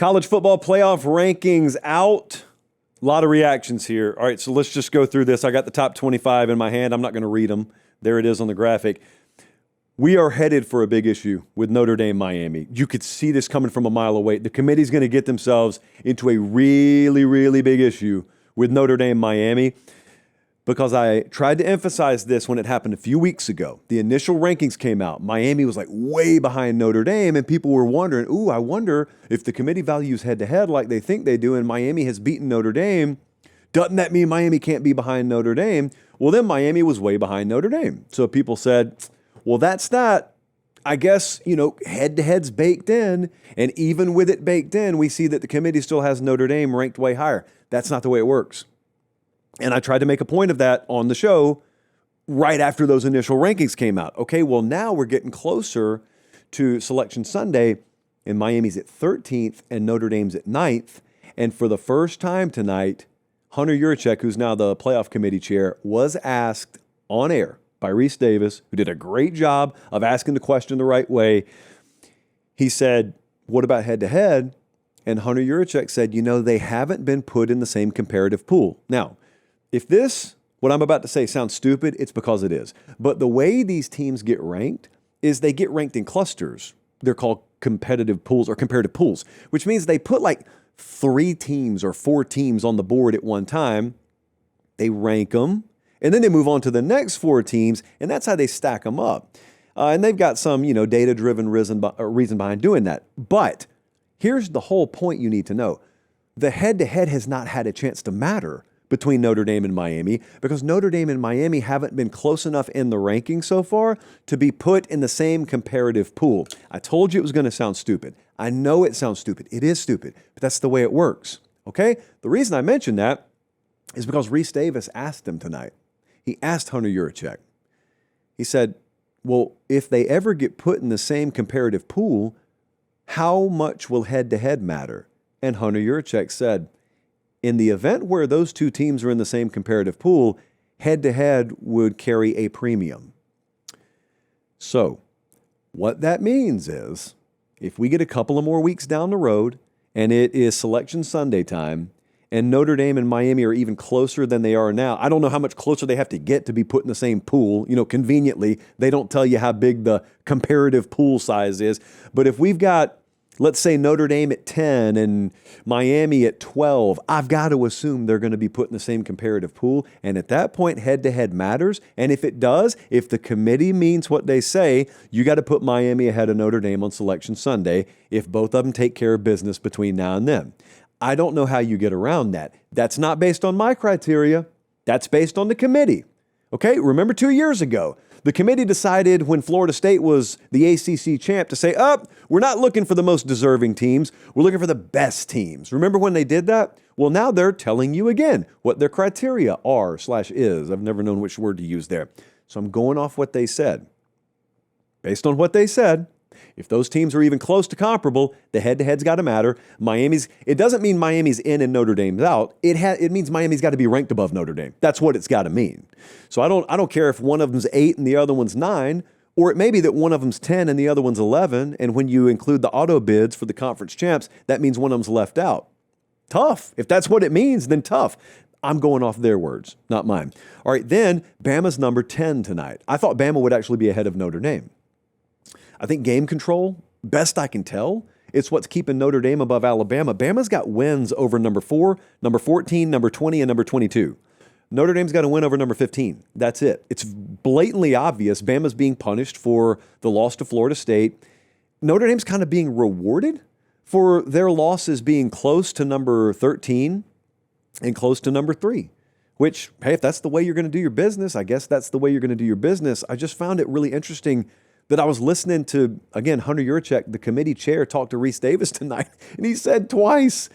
College football playoff rankings out. A lot of reactions here. All right, so let's just go through this. I got the top 25 in my hand. I'm not going to read them. There it is on the graphic. We are headed for a big issue with Notre Dame, Miami. You could see this coming from a mile away. The committee's going to get themselves into a really, really big issue with Notre Dame, Miami, because I tried to emphasize this when it happened a few weeks ago. The initial rankings came out. Miami was like way behind Notre Dame, and people were wondering, I wonder if the committee values head-to-head like they think they do, and Miami has beaten Notre Dame. Doesn't that mean Miami can't be behind Notre Dame? Well, then Miami was way behind Notre Dame. So people said, well, that's that. I guess, head-to-head's baked in, and even with it baked in, we see that the committee still has Notre Dame ranked way higher. That's not the way it works. And I tried to make a point of that on the show right after those initial rankings came out. Okay, well, now we're getting closer to Selection Sunday, and Miami's at 13th and Notre Dame's at 9th. And for the first time tonight, Hunter Yurachek, who's now the playoff committee chair, was asked on air by Reese Davis, who did a great job of asking the question the right way. He said, what about head-to-head? And Hunter Yurachek said, they haven't been put in the same comparative pool. Now, if what I'm about to say sounds stupid, it's because it is. But the way these teams get ranked is they get ranked in clusters. They're called competitive pools or comparative pools, which means they put like 3 teams or 4 teams on the board at one time. They rank them, and then they move on to the next 4 teams, and that's how they stack them up. And they've got some, data-driven reason behind doing that. But here's the whole point you need to know. The head-to-head has not had a chance to matter between Notre Dame and Miami because Notre Dame and Miami haven't been close enough in the ranking so far to be put in the same comparative pool. I told you it was going to sound stupid. I know it sounds stupid. It is stupid, but that's the way it works, okay? The reason I mentioned that is because Reese Davis asked him tonight. He asked Hunter Yurachek. He said, well, if they ever get put in the same comparative pool, how much will head-to-head matter? And Hunter Yurachek said, in the event where those 2 teams are in the same comparative pool, head-to-head would carry a premium. So what that means is if we get a couple of more weeks down the road and it is Selection Sunday time and Notre Dame and Miami are even closer than they are now, I don't know how much closer they have to get to be put in the same pool. Conveniently, they don't tell you how big the comparative pool size is. But if we've got, let's say, Notre Dame at 10 and Miami at 12, I've got to assume they're going to be put in the same comparative pool. And at that point, head-to-head matters. And if it does, if the committee means what they say, you got to put Miami ahead of Notre Dame on Selection Sunday if both of them take care of business between now and then. I don't know how you get around that. That's not based on my criteria. That's based on the committee. Okay, remember 2 years ago, the committee decided when Florida State was the ACC champ to say, we're not looking for the most deserving teams. We're looking for the best teams. Remember when they did that? Well, now they're telling you again what their criteria are/is. I've never known which word to use there. So I'm going off what they said. Based on what they said, if those teams are even close to comparable, the head-to-head's got to matter. It doesn't mean Miami's in and Notre Dame's out. It means Miami's got to be ranked above Notre Dame. That's what it's got to mean. So I don't care if one of them's 8 and the other one's 9, or it may be that one of them's 10 and the other one's 11, and when you include the auto bids for the conference champs, that means one of them's left out. Tough. If that's what it means, then tough. I'm going off their words, not mine. All right, then Bama's number 10 tonight. I thought Bama would actually be ahead of Notre Dame. I think game control, best I can tell, it's what's keeping Notre Dame above Alabama. Bama's got wins over number 4, number 14, number 20, and number 22. Notre Dame's got a win over number 15. That's it. It's blatantly obvious Bama's being punished for the loss to Florida State. Notre Dame's kind of being rewarded for their losses being close to number 13 and close to number 3. Which, hey, if that's the way you're going to do your business, I guess that's the way you're going to do your business. I just found it really interesting that I was listening to, again, Hunter Yurachek, the committee chair, talk to Reese Davis tonight, and he said twice,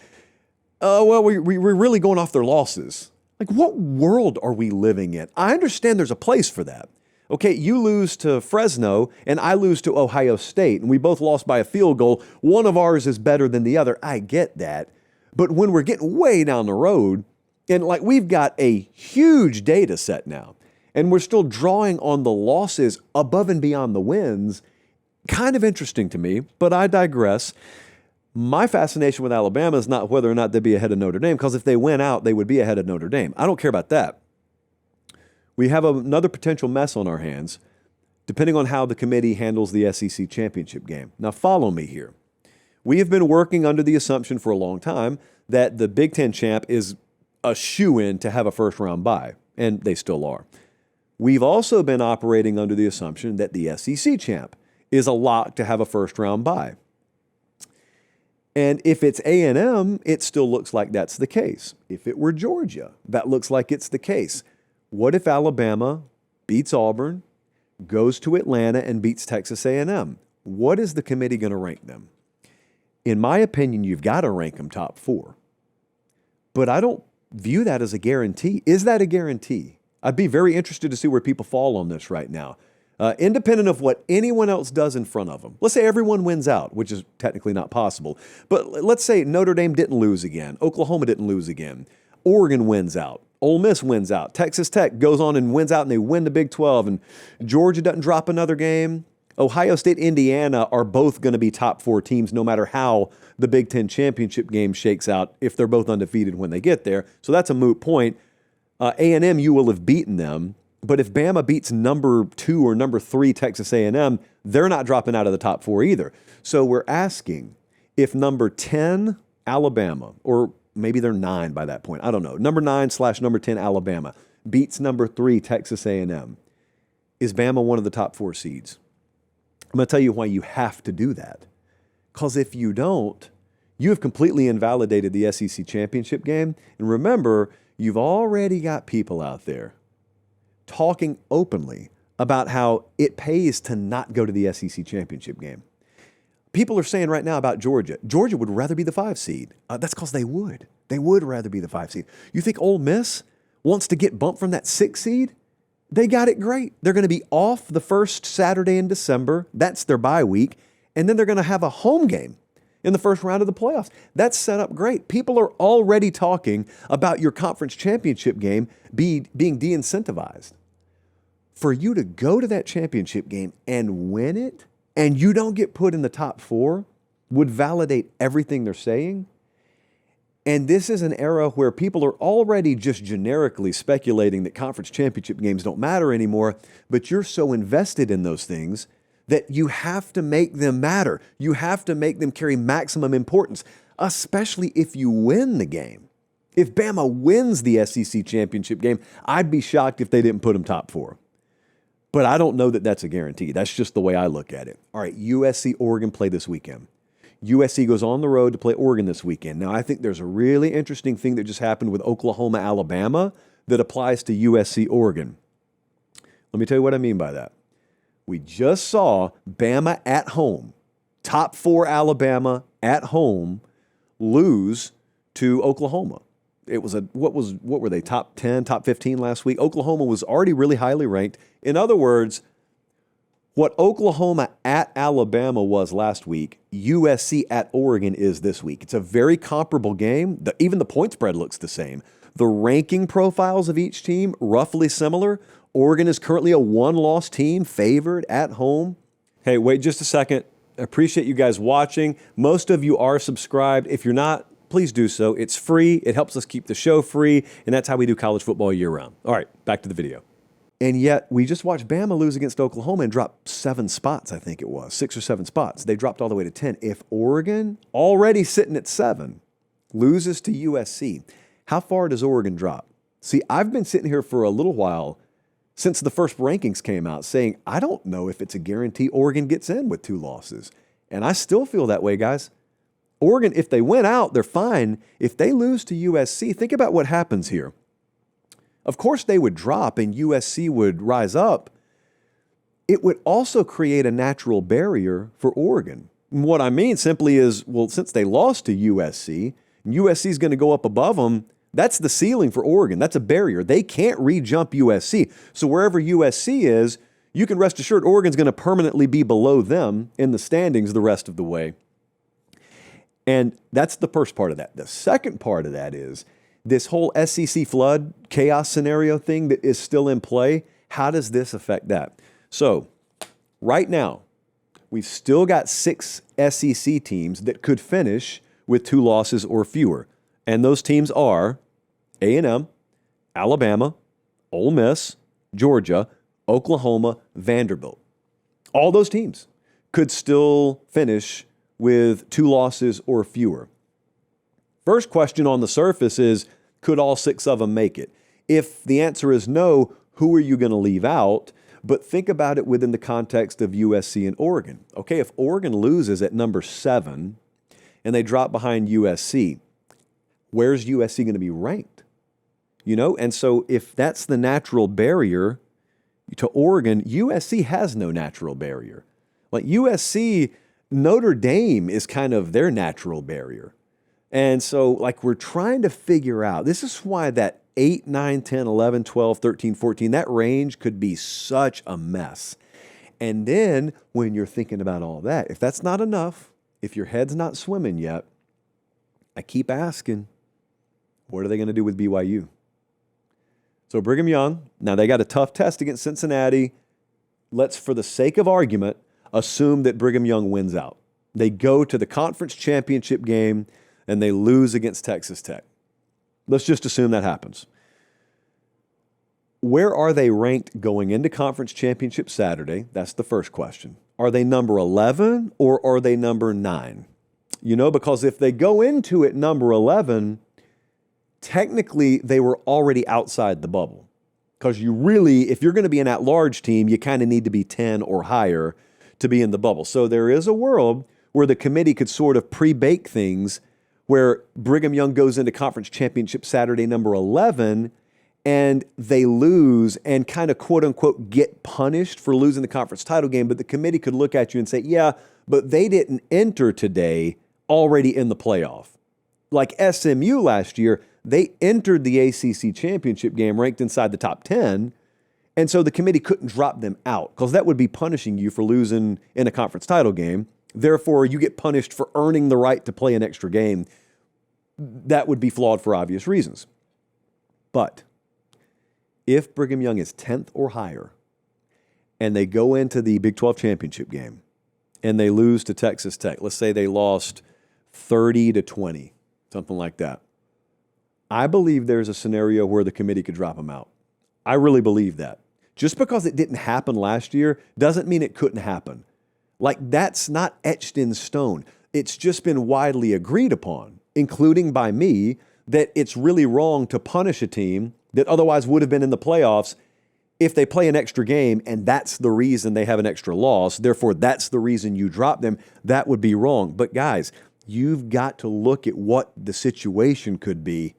we're really going off their losses. Like, what world are we living in? I understand there's a place for that. Okay, you lose to Fresno, and I lose to Ohio State, and we both lost by a field goal. One of ours is better than the other. I get that. But when we're getting way down the road, and like we've got a huge data set now, and we're still drawing on the losses above and beyond the wins, kind of interesting to me, but I digress. My fascination with Alabama is not whether or not they'd be ahead of Notre Dame, because if they went out, they would be ahead of Notre Dame. I don't care about that. We have another potential mess on our hands, depending on how the committee handles the SEC championship game. Now, follow me here. We have been working under the assumption for a long time that the Big Ten champ is a shoo-in to have a first-round bye, and they still are. We've also been operating under the assumption that the SEC champ is a lock to have a first-round bye. And if it's A&M, it still looks like that's the case. If it were Georgia, that looks like it's the case. What if Alabama beats Auburn, goes to Atlanta, and beats Texas A&M? What is the committee going to rank them? In my opinion, you've got to rank them top 4. But I don't view that as a guarantee. Is that a guarantee? I'd be very interested to see where people fall on this right now. Independent of what anyone else does in front of them. Let's say everyone wins out, which is technically not possible. But let's say Notre Dame didn't lose again. Oklahoma didn't lose again. Oregon wins out. Ole Miss wins out. Texas Tech goes on and wins out, and they win the Big 12. And Georgia doesn't drop another game. Ohio State, Indiana are both going to be top 4 teams no matter how the Big Ten championship game shakes out if they're both undefeated when they get there. So that's a moot point. A&M, you will have beaten them. But if Bama beats number 2 or number 3 Texas A&M, they're not dropping out of the top 4 either. So we're asking if number 10 Alabama, or maybe they're 9 by that point, I don't know, number 9/number 10 Alabama beats number 3 Texas A&M, is Bama one of the top 4 seeds? I'm going to tell you why you have to do that. Because if you don't, you have completely invalidated the SEC championship game. And remember, you've already got people out there talking openly about how it pays to not go to the SEC championship game. People are saying right now about Georgia, Georgia would rather be the 5 seed. That's because they would. They would rather be the 5 seed. You think Ole Miss wants to get bumped from that 6 seed? They got it great. They're going to be off the first Saturday in December. That's their bye week. And then they're going to have a home game in the first round of the playoffs. That's set up great. People are already talking about your conference championship game being de-incentivized. For you to go to that championship game and win it, and you don't get put in the top 4, would validate everything they're saying. And this is an era where people are already just generically speculating that conference championship games don't matter anymore, but you're so invested in those things that you have to make them matter. You have to make them carry maximum importance, especially if you win the game. If Bama wins the SEC championship game, I'd be shocked if they didn't put them top 4. But I don't know that that's a guarantee. That's just the way I look at it. All right, USC, Oregon play this weekend. USC goes on the road to play Oregon this weekend. Now, I think there's a really interesting thing that just happened with Oklahoma, Alabama that applies to USC, Oregon. Let me tell you what I mean by that. We just saw Bama at home, top 4 Alabama at home, lose to Oklahoma. It was what were they, top 10, top 15 last week? Oklahoma was already really highly ranked. In other words, what Oklahoma at Alabama was last week, USC at Oregon is this week. It's a very comparable game. Even the point spread looks the same. The ranking profiles of each team, roughly similar. Oregon is currently a 1-loss team, favored at home. Hey, wait just a second. I appreciate you guys watching. Most of you are subscribed. If you're not, please do so. It's free. It helps us keep the show free, and that's how we do college football year-round. All right, back to the video. And yet, we just watched Bama lose against Oklahoma and drop 7 spots, I think it was, 6 or 7 spots. They dropped all the way to 10. If Oregon, already sitting at 7, loses to USC, how far does Oregon drop? See, I've been sitting here for a little while since the first rankings came out saying, I don't know if it's a guarantee Oregon gets in with 2 losses. And I still feel that way, guys. Oregon, if they win out, they're fine. If they lose to USC, think about what happens here. Of course, they would drop and USC would rise up. It would also create a natural barrier for Oregon. And what I mean simply is, well, since they lost to USC, and USC is going to go up above them, that's the ceiling for Oregon. That's a barrier. They can't re-jump USC. So wherever USC is, you can rest assured Oregon's going to permanently be below them in the standings the rest of the way. And that's the first part of that. The second part of that is this whole SEC flood chaos scenario thing that is still in play. How does this affect that? So right now, we've still got 6 SEC teams that could finish with 2 losses or fewer. And those teams are A&M, Alabama, Ole Miss, Georgia, Oklahoma, Vanderbilt. All those teams could still finish with 2 losses or fewer. First question on the surface is, could all 6 of them make it? If the answer is no, who are you going to leave out? But think about it within the context of USC and Oregon. Okay, if Oregon loses at number 7 and they drop behind USC, where's USC going to be ranked? And so if that's the natural barrier to Oregon, USC has no natural barrier. Like USC, Notre Dame is kind of their natural barrier. And so we're trying to figure out, this is why that 8, 9, 10, 11, 12, 13, 14, that range could be such a mess. And then when you're thinking about all that, if that's not enough, if your head's not swimming yet, I keep asking, what are they going to do with BYU? So Brigham Young, now they got a tough test against Cincinnati. Let's, for the sake of argument, assume that Brigham Young wins out. They go to the conference championship game and they lose against Texas Tech. Let's just assume that happens. Where are they ranked going into conference championship Saturday? That's the first question. Are they number 11 or are they number 9? Because if they go into it number 11, technically they were already outside the bubble. Because if you're going to be an at-large team, you kind of need to be 10 or higher to be in the bubble. So there is a world where the committee could sort of pre-bake things where Brigham Young goes into conference championship Saturday number 11 and they lose and kind of quote unquote get punished for losing the conference title game. But the committee could look at you and say, yeah, but they didn't enter today already in the playoff. Like SMU last year, they entered the ACC championship game ranked inside the top 10. And so the committee couldn't drop them out because that would be punishing you for losing in a conference title game. Therefore, you get punished for earning the right to play an extra game. That would be flawed for obvious reasons. But if Brigham Young is 10th or higher and they go into the Big 12 championship game and they lose to Texas Tech, let's say they lost 30-20, something like that, I believe there's a scenario where the committee could drop them out. I really believe that. Just because it didn't happen last year doesn't mean it couldn't happen. That's not etched in stone. It's just been widely agreed upon, including by me, that it's really wrong to punish a team that otherwise would have been in the playoffs if they play an extra game and that's the reason they have an extra loss. Therefore, that's the reason you drop them. That would be wrong. But guys, you've got to look at what the situation could be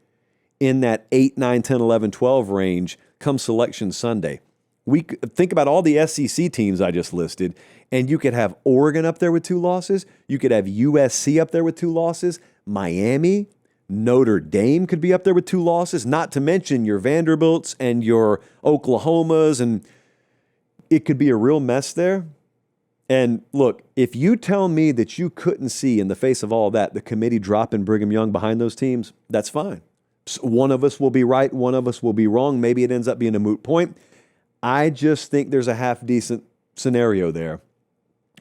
in that 8, 9, 10, 11, 12 range come Selection Sunday. We think about all the SEC teams I just listed, and you could have Oregon up there with 2 losses. You could have USC up there with 2 losses. Miami, Notre Dame could be up there with 2 losses, not to mention your Vanderbilts and your Oklahomas, and it could be a real mess there. And look, if you tell me that you couldn't see in the face of all that the committee dropping Brigham Young behind those teams, that's fine. One of us will be right, one of us will be wrong. Maybe it ends up being a moot point. I just think there's a half-decent scenario there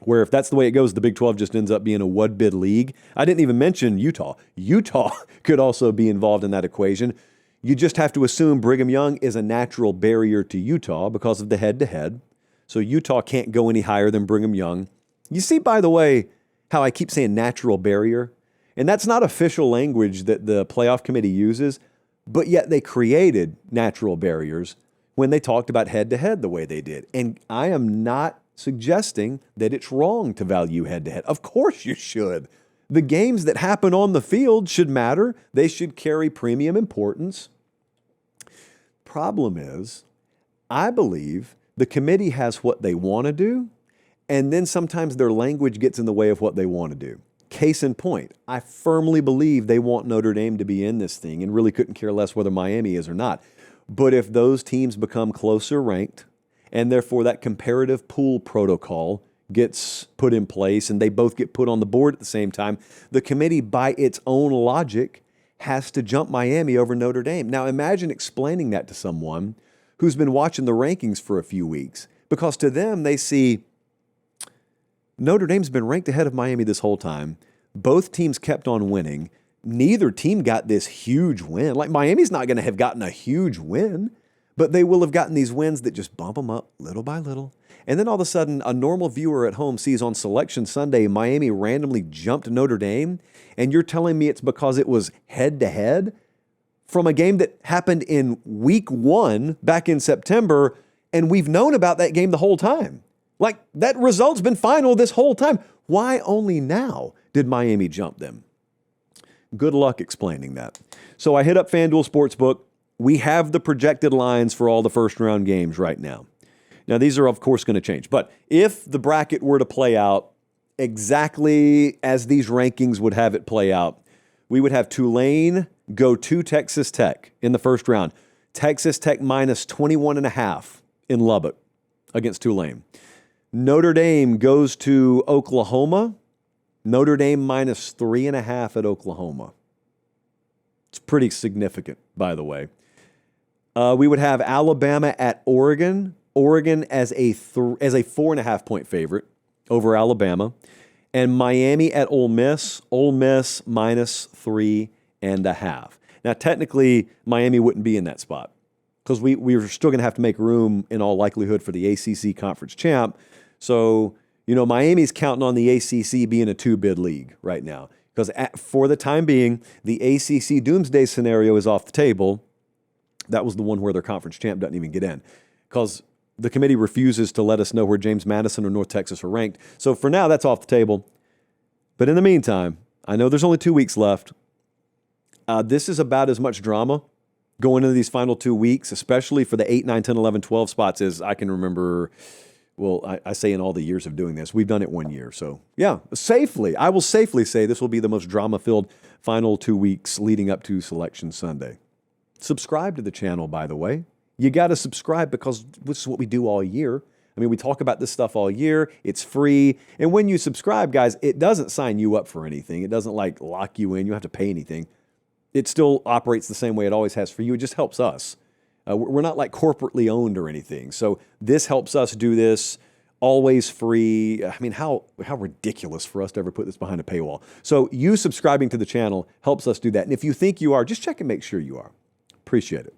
where if that's the way it goes, the Big 12 just ends up being a one-bid league. I didn't even mention Utah. Utah could also be involved in that equation. You just have to assume Brigham Young is a natural barrier to Utah because of the head-to-head. So Utah can't go any higher than Brigham Young. You see, by the way, how I keep saying natural barrier? And that's not official language that the playoff committee uses, but yet they created natural barriers when they talked about head-to-head the way they did. And I am not suggesting that it's wrong to value head-to-head. Of course you should. The games that happen on the field should matter. They should carry premium importance. Problem is, I believe the committee has what they want to do, and then sometimes their language gets in the way of what they want to do. Case in point, I firmly believe they want Notre Dame to be in this thing and really couldn't care less whether Miami is or not. But if those teams become closer ranked, and therefore that comparative pool protocol gets put in place and they both get put on the board at the same time, the committee, by its own logic, has to jump Miami over Notre Dame. Now imagine explaining that to someone who's been watching the rankings for a few weeks, because to them they see Notre Dame's been ranked ahead of Miami this whole time. Both teams kept on winning. Neither team got this huge win. Like, Miami's not going to have gotten a huge win, but they will have gotten these wins that just bump them up little by little. And then all of a sudden, a normal viewer at home sees on Selection Sunday, Miami randomly jumped Notre Dame, and you're telling me it's because it was head-to-head from a game that happened in week 1 back in September, and we've known about that game the whole time. Like, that result's been final this whole time. Why only now did Miami jump them? Good luck explaining that. So I hit up FanDuel Sportsbook. We have the projected lines for all the first-round games right now. Now, these are, of course, going to change. But if the bracket were to play out exactly as these rankings would have it play out, we would have Tulane go to Texas Tech in the first round. Texas Tech minus 21.5 in Lubbock against Tulane. Notre Dame goes to Oklahoma. Notre Dame minus 3.5 at Oklahoma. It's pretty significant, by the way. We would have Alabama at Oregon. Oregon as a 4.5 point favorite over Alabama. And Miami at Ole Miss. Ole Miss minus 3.5. Now, technically, Miami wouldn't be in that spot because we were still going to have to make room in all likelihood for the ACC conference champ. So, Miami's counting on the ACC being a 2-bid league right now because for the time being, the ACC doomsday scenario is off the table. That was the one where their conference champ doesn't even get in because the committee refuses to let us know where James Madison or North Texas are ranked. So for now, that's off the table. But in the meantime, I know there's only 2 weeks left. This is about as much drama going into these final 2 weeks, especially for the 8, 9, 10, 11, 12 spots as I can remember. Well, I say in all the years of doing this, we've done it 1 year. So yeah, I will safely say this will be the most drama-filled final 2 weeks leading up to Selection Sunday. Subscribe to the channel, by the way. You got to subscribe because this is what we do all year. I mean, we talk about this stuff all year. It's free. And when you subscribe, guys, it doesn't sign you up for anything. It doesn't lock you in. You don't have to pay anything. It still operates the same way it always has for you. It just helps us. We're not corporately owned or anything. So this helps us do this always free. I mean, how ridiculous for us to ever put this behind a paywall. So you subscribing to the channel helps us do that. And if you think you are, just check and make sure you are. Appreciate it.